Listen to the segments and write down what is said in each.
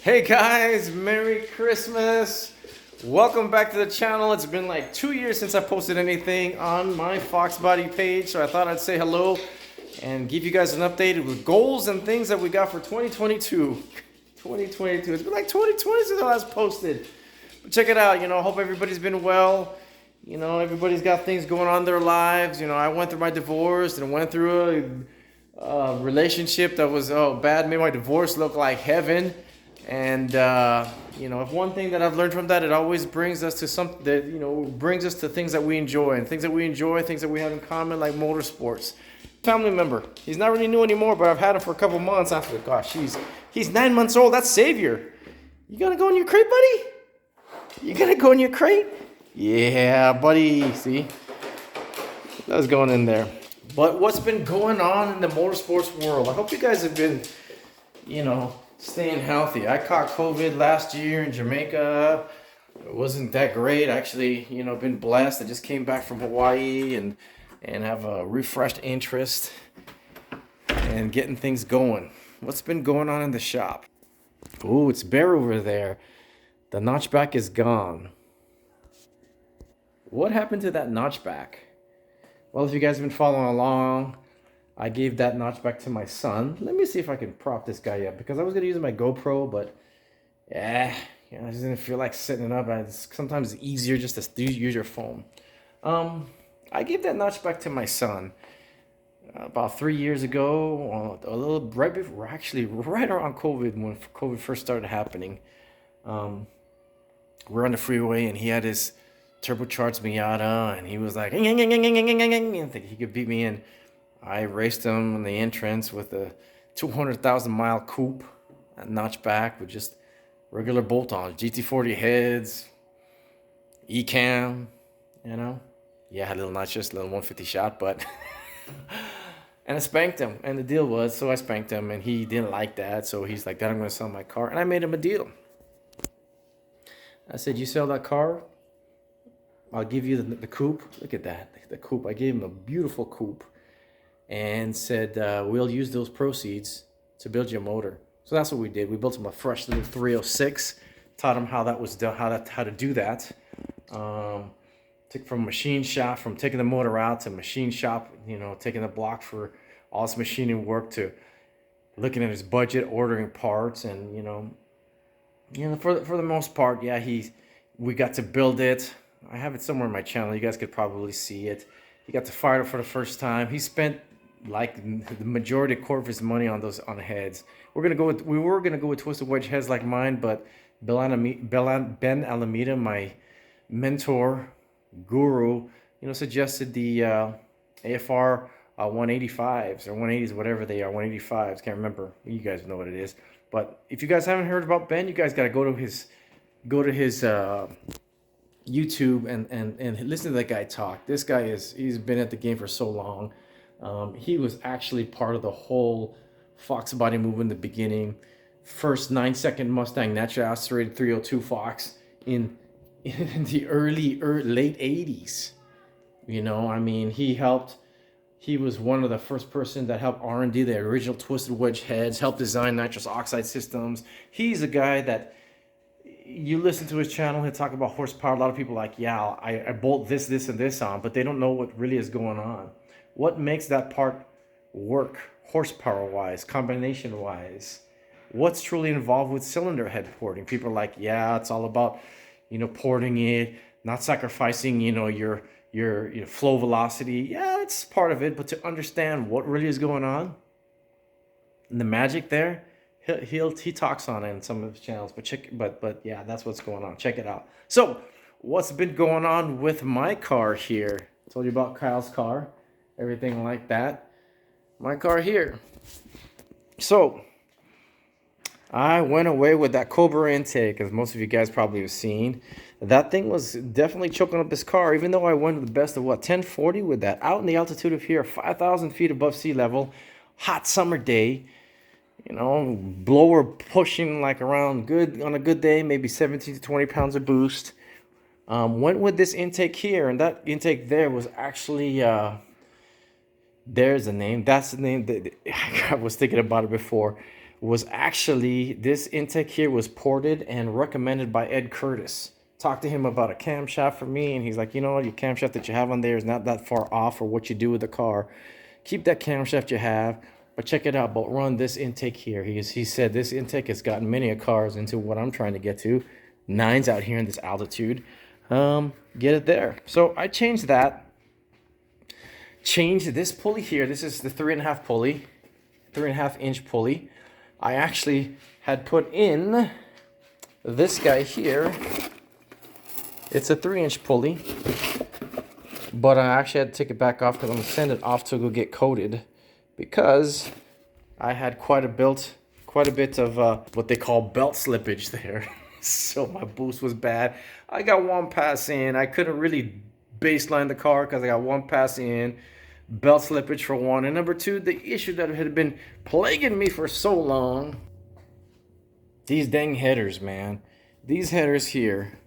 Hey guys, Merry Christmas. Welcome back to the channel. It's been like 2 years since I posted anything on my Fox Body page, so I thought I'd say hello and give you guys an update with goals and things that we got for 2022. 2022. It's been like 2020 since I last posted. But check it out, hope everybody's been well. Everybody's got things going on in their lives. I went through my divorce and went through a relationship that was bad, made my divorce look like heaven. And if one thing that I've learned from that, it always brings us to something that brings us to things that we enjoy, and things that we enjoy, things that we have in common, like motorsports. Family member, he's not really new anymore, but I've had him for a couple months. After, gosh, he's 9 months old. That's Xavier. You gonna go in your crate, buddy? You gonna go in your crate? Yeah, buddy. See, that's going in there. But what's been going on in the motorsports world? I hope you guys have been, staying healthy. I caught COVID last year in Jamaica. It wasn't that great. Actually, been blessed. I just came back from Hawaii and have a refreshed interest and getting things going. What's been going on in the shop? Oh, it's bare over there. The Notchback is gone. What happened to that Notchback? Well, if you guys have been following along, I gave that Notchback to my son. Let me see if I can prop this guy up, because I was going to use my GoPro, but I just didn't feel like setting it up. Sometimes it's easier just to use your phone. I gave that Notchback to my son about 3 years ago, a little right before, actually right around COVID, when COVID first started happening. We're on the freeway and he had his turbocharged Miata and he was like, he could beat me in. I raced him in the entrance with a 200,000 mile coupe, a Notchback with just regular bolt-ons, GT40 heads, E-cam, Yeah, had a little notches, a little 150 shot, but... And I spanked him, and the deal was, so I spanked him, and he didn't like that, so he's like, Dad, I'm going to sell my car, and I made him a deal. I said, you sell that car, I'll give you the coupe. Look at that, the coupe. I gave him a beautiful coupe, and said, we'll use those proceeds to build you a motor. So that's what we did. We built him a fresh little 306, taught him how that was done, how to do that. Took from machine shop, from taking the motor out to machine shop, taking the block for all his machining work, to looking at his budget, ordering parts, and for the most part, yeah, we got to build it. I have it somewhere on my channel. You guys could probably see it. He got to fire it for the first time. He spent like the majority of his money on heads. We were gonna go with twisted wedge heads like mine, but Ben Alameda, my mentor, guru, suggested the AFR 185s or 180s, whatever they are, 185s. Can't remember. You guys know what it is. But if you guys haven't heard about Ben, you guys got to go to his YouTube and listen to that guy talk. This guy he's been at the game for so long. He was actually part of the whole Fox body movement in the beginning. First 9-second Mustang naturally aspirated 302 Fox in the late 80s. He was one of the first person that helped R&D the original twisted wedge heads, helped design nitrous oxide systems. He's a guy that, you listen to his channel, he'll talk about horsepower. A lot of people are like, yeah, I bolt this, and this on, but they don't know what really is going on. What makes that part work horsepower-wise, combination-wise? What's truly involved with cylinder head porting? People are like, yeah, it's all about, porting it, not sacrificing, your flow velocity. Yeah, it's part of it, but to understand what really is going on and the magic there, he talks on it in some of his channels, but yeah, that's what's going on. Check it out. So what's been going on with my car here? I told you about Kyle's car, everything like that. My car here. So I went away with that Cobra intake, as most of you guys probably have seen. That thing was definitely choking up this car, even though I went with the best of 1040 with that, out in the altitude of here, 5,000 feet above sea level, hot summer day. Blower pushing like around on a good day, maybe 17 to 20 pounds of boost. Went with this intake here, and that intake there was actually, there's the name. That's the name that I was thinking about it before. was actually, this intake here was ported and recommended by Ed Curtis. Talked to him about a camshaft for me, and he's like, you know what, your camshaft that you have on there is not that far off for what you do with the car. Keep that camshaft you have, but check it out, but run this intake here. He said this intake has gotten many cars into what I'm trying to get to. 9s out here in this altitude. Get it there. So I changed that. Changed this pulley here. This is the 3.5 pulley, 3.5 inch pulley. I actually had put in this guy here. It's a 3-inch pulley, but I actually had to take it back off because I'm gonna send it off to go get coated because I had quite a bit of what they call belt slippage there. So my boost was bad. I got one pass in. I couldn't really baseline the car because I got one pass in. Belt slippage for one, and number two, the issue that had been plaguing me for so long. These dang headers, man. These headers here.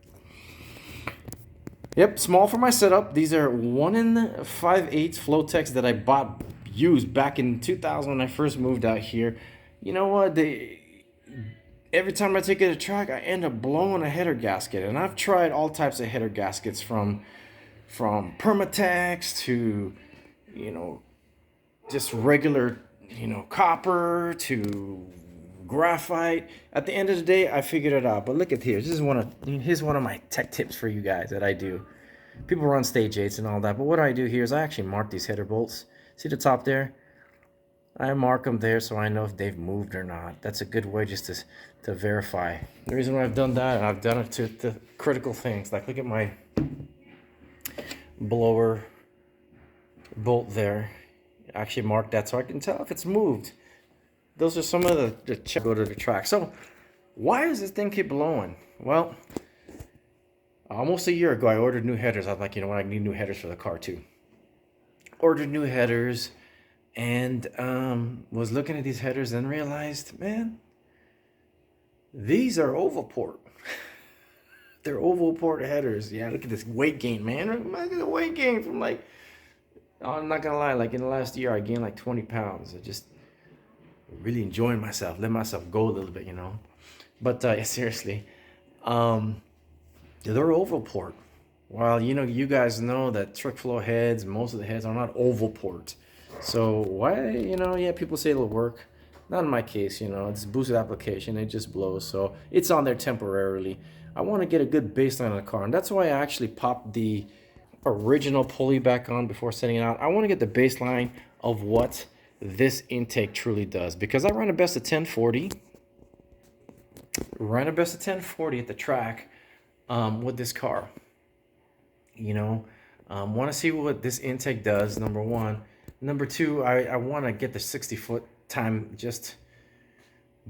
Yep, small for my setup. These are 1 5/8 Flotex that I bought used back in 2000 when I first moved out here. You know what? Every time I take it to track, I end up blowing a header gasket. And I've tried all types of header gaskets from Permatex to, you know, just regular, you know, copper to graphite. At the end of the day, I figured it out. But look at here. Here's one of my tech tips for you guys that I do. People run stage 8s and all that, but what I do here is I actually mark these header bolts. See the top there? I mark them there so I know if they've moved or not. That's a good way just to verify. The reason why I've done that, and I've done it to the critical things, like look at my blower bolt there. Actually mark that so I can tell if it's moved. Those are some of the check go to the track. So why does this thing keep blowing? Well, almost a year ago I ordered new headers. I was like, you know what, I need new headers for the car too. Ordered new headers and was looking at these headers and realized, man, these are oval port. They're oval port headers. Yeah, look at this weight gain, man. Look at the weight gain from like, I'm not gonna lie, like in the last year I gained like 20 pounds. I just really enjoying myself, let myself go a little bit, you know. But seriously, they're oval port. Well, you know, you guys know that trick flow heads, most of the heads are not oval port. So why, you know, yeah, people say it'll work. Not in my case, you know, it's boosted application, it just blows. So it's on there temporarily. I want to get a good baseline on the car, and that's why I actually popped the original pulley back on before setting it out. I want to get the baseline of what this intake truly does, because I ran a best of 1040. Ran a best of 1040 at the track with this car. You know, want to see what this intake does, number one. Number two, I want to get the 60-foot time just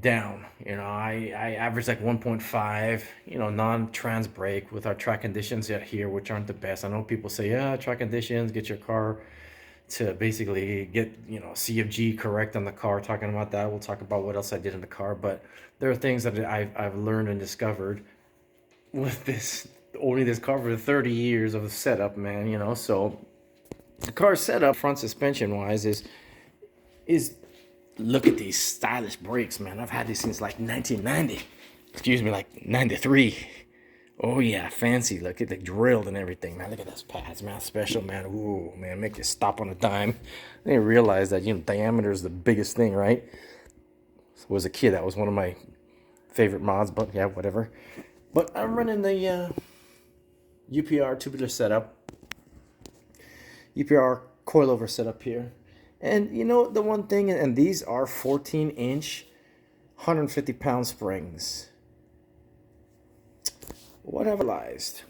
down. You know, I average like 1.5, you know, non-trans brake with our track conditions out here, which aren't the best. I know people say, yeah, track conditions, get your car to basically get, you know, CFG correct on the car. Talking about that, we'll talk about what else I did in the car, but there are things that I've learned and discovered with this, owning this car for 30 years of setup, man, you know. So the car setup, front suspension wise, is look at these stylish brakes, man. I've had these since like 1990. Excuse me, like 93. Oh yeah, fancy. Look at the drilled and everything, man. Look at those pads, man. Special, man. Ooh, man, make you stop on a dime. I didn't realize that, you know, diameter is the biggest thing, right? So as a kid, that was one of my favorite mods, but yeah, whatever. But I'm running the UPR tubular setup. UPR coilover setup here. And you know, the one thing, and these are 14-inch, 150-pound springs. What I've realized,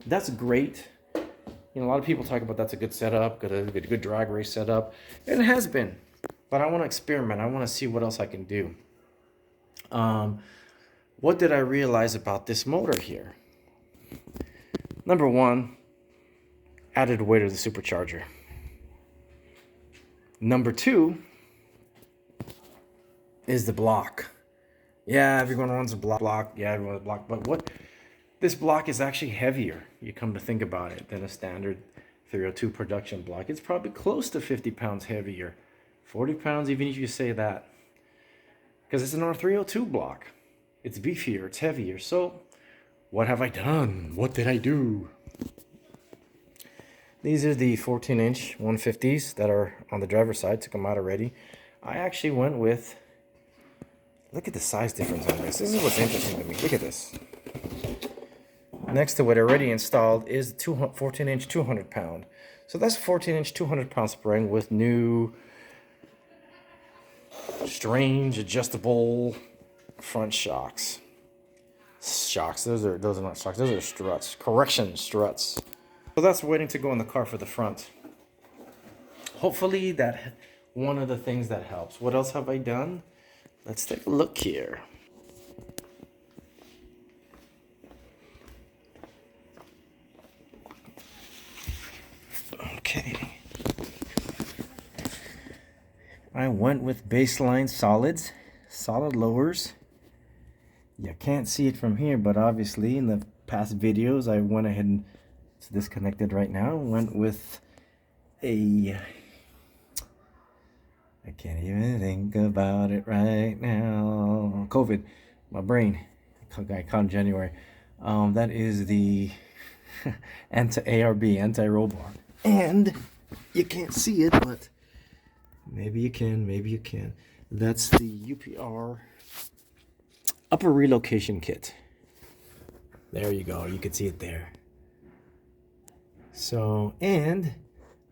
that's great. You know, a lot of people talk about that's a good setup, good drag race setup, and it has been. But I want to experiment. I want to see what else I can do. What did I realize about this motor here? Number one, added weight of the supercharger. Number two is the block. Yeah, everyone runs a block. Yeah, everyone runs a block. But what? This block is actually heavier, you come to think about it, than a standard 302 production block. It's probably close to 50 pounds heavier. 40 pounds, even if you say that. because it's an R302 block. It's beefier, it's heavier. So what have I done? What did I do? These are the 14-inch 150s that are on the driver's side. Took them out already. I actually went with, look at the size difference on this. This is what's interesting to me. Look at this. Next to it already installed is 14-inch 200-pound. So that's a 14-inch 200-pound spring with new strange adjustable front shocks. Those are not shocks. Those are struts. Correction struts. So that's waiting to go in the car for the front. Hopefully that one of the things that helps. What else have I done? Let's take a look here. Okay. I went with baseline solids, solid lowers. You can't see it from here, but obviously in the past videos I went ahead and it's disconnected right now. Went with a, I can't even think about it right now. COVID, my brain. I caught in January. That is the ARB, anti-roll bar. And you can't see it, but maybe you can, maybe you can. That's the UPR upper relocation kit. There you go, you can see it there. So, and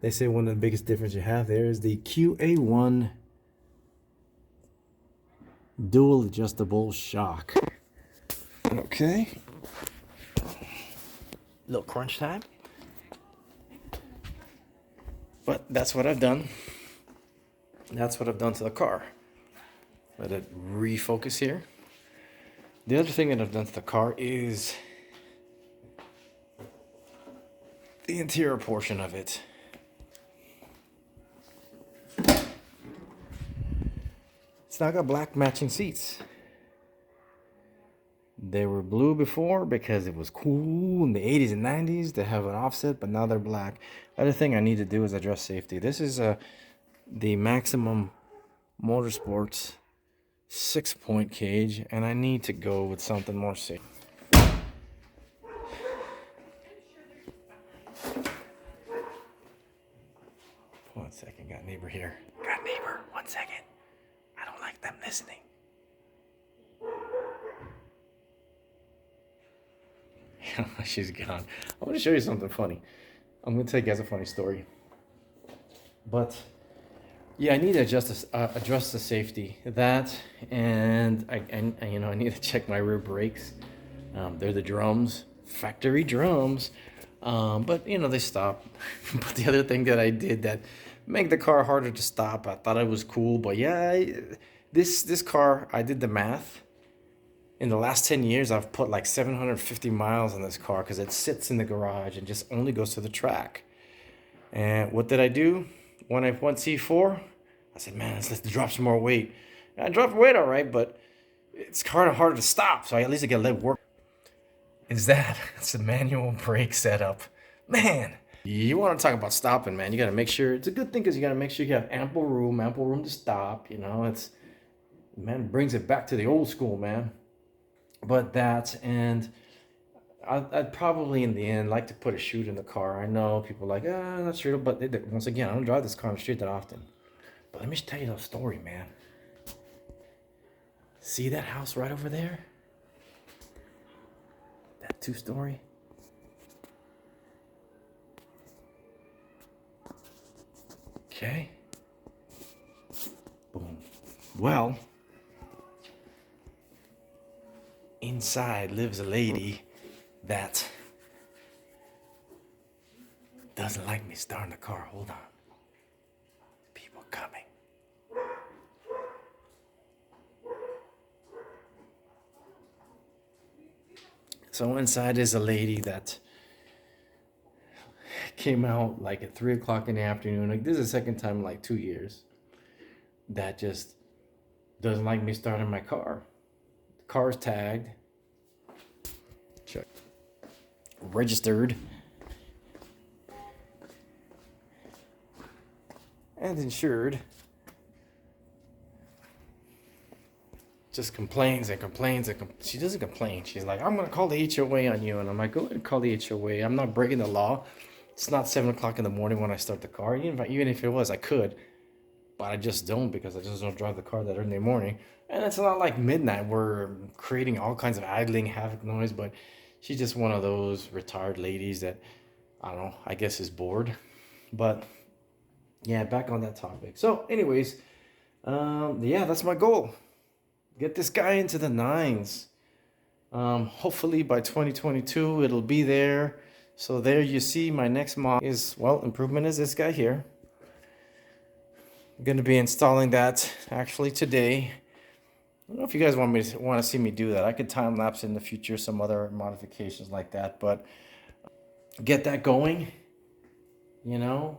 they say one of the biggest difference you have there is the QA1 dual adjustable shock. Okay. Little crunch time. But that's what I've done. That's what I've done to the car. Let it refocus here. The other thing that I've done to the car is the interior portion of it. It's now got black matching seats. They were blue before because it was cool in the 80s and 90s to have an offset, but now they're black. Other thing I need to do is address safety. This is the Maximum Motorsports 6-point cage, and I need to go with something more safe. One second, got neighbor here. Got neighbor, 1 second. I don't like them listening. She's gone. I want to show you something funny. I'm going to tell you guys a funny story. But yeah, I need to address the safety. That, and I you know, I need to check my rear brakes. They're the drums, factory drums. But you know, they stop. But the other thing that I did that make the car harder to stop, I thought it was cool. But yeah, this car, I did the math. In the last 10 years, I've put like 750 miles on this car because it sits in the garage and just only goes to the track. And what did I do? When I went C4, I said, man, let's drop some more weight. And I dropped weight all right, but it's harder to stop, so at least I get to let it work. It's a manual brake setup. Man, you want to talk about stopping, man. You got to make sure, it's a good thing because you got to make sure you have ample room to stop. You know, brings it back to the old school, man. But that, and I'd probably in the end like to put a chute in the car. I know people are like, that's true, but once again, I don't drive this car on the street that often. But let me tell you the story, man. See that house right over there? That 2-story? Okay. Boom. Well, inside lives a lady that doesn't like me starting the car. Hold on. People coming. So inside is a lady that came out like at 3 o'clock in the afternoon. Like, this is the second time in like 2 years that just doesn't like me starting my car. The car's tagged. Check. Registered. And insured. just complains and complains she doesn't complain. She's like, I'm gonna call the HOA on you, and I'm like, go ahead and call the HOA. I'm not breaking the law. It's not 7 o'clock in the morning when I start the car. Even if it was, I could, but I just don't, because I just don't drive the car that early in the morning. And it's not like midnight. We're creating all kinds of idling havoc noise, but she's just one of those retired ladies that, I don't know, I guess is bored. But yeah, back on that topic. So anyways, yeah, that's my goal. Get this guy into the nines. Hopefully by 2022 it'll be there. So there you see my next mod is, well, improvement is this guy here. I'm gonna be installing that actually today. I don't know if you guys want to see me do that. I could time lapse in the future some other modifications like that, but get that going, you know,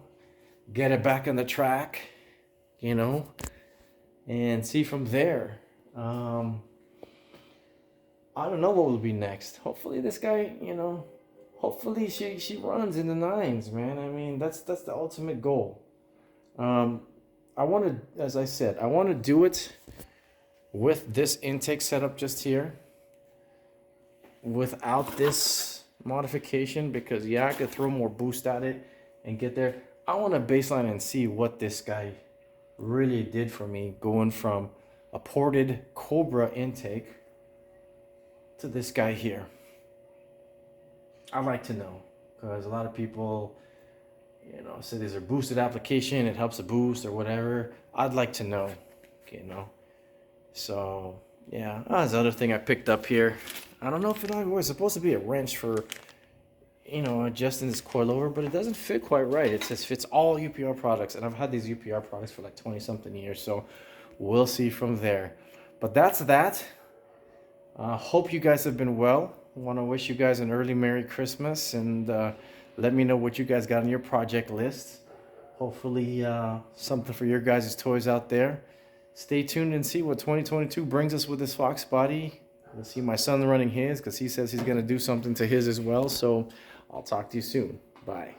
get it back on the track, you know, and see from there. I don't know what will be next. Hopefully this guy, you know, hopefully she runs in the nines, man. I mean, that's the ultimate goal. I want to, as I said, I want to do it with this intake setup just here, without this modification, because yeah, I could throw more boost at it and get there. I want to baseline and see what this guy really did for me, going from a ported Cobra intake to this guy here. I'd like to know, because a lot of people, you know, say there's a boosted application, it helps a boost or whatever. I'd like to know, you know. So yeah, that's the other thing I picked up here. I don't know if it was supposed to be a wrench for, you know, adjusting this coilover, but it doesn't fit quite right. It says fits all UPR products, and I've had these UPR products for like 20 something years, so we'll see from there. But that's that. Hope you guys have been well. I want to wish you guys an early Merry Christmas, and let me know what you guys got on your project list. Hopefully something for your guys' toys out there. Stay tuned and see what 2022 brings us with this Fox body. We'll see my son running his, because he says he's going to do something to his as well. So I'll talk to you soon. Bye.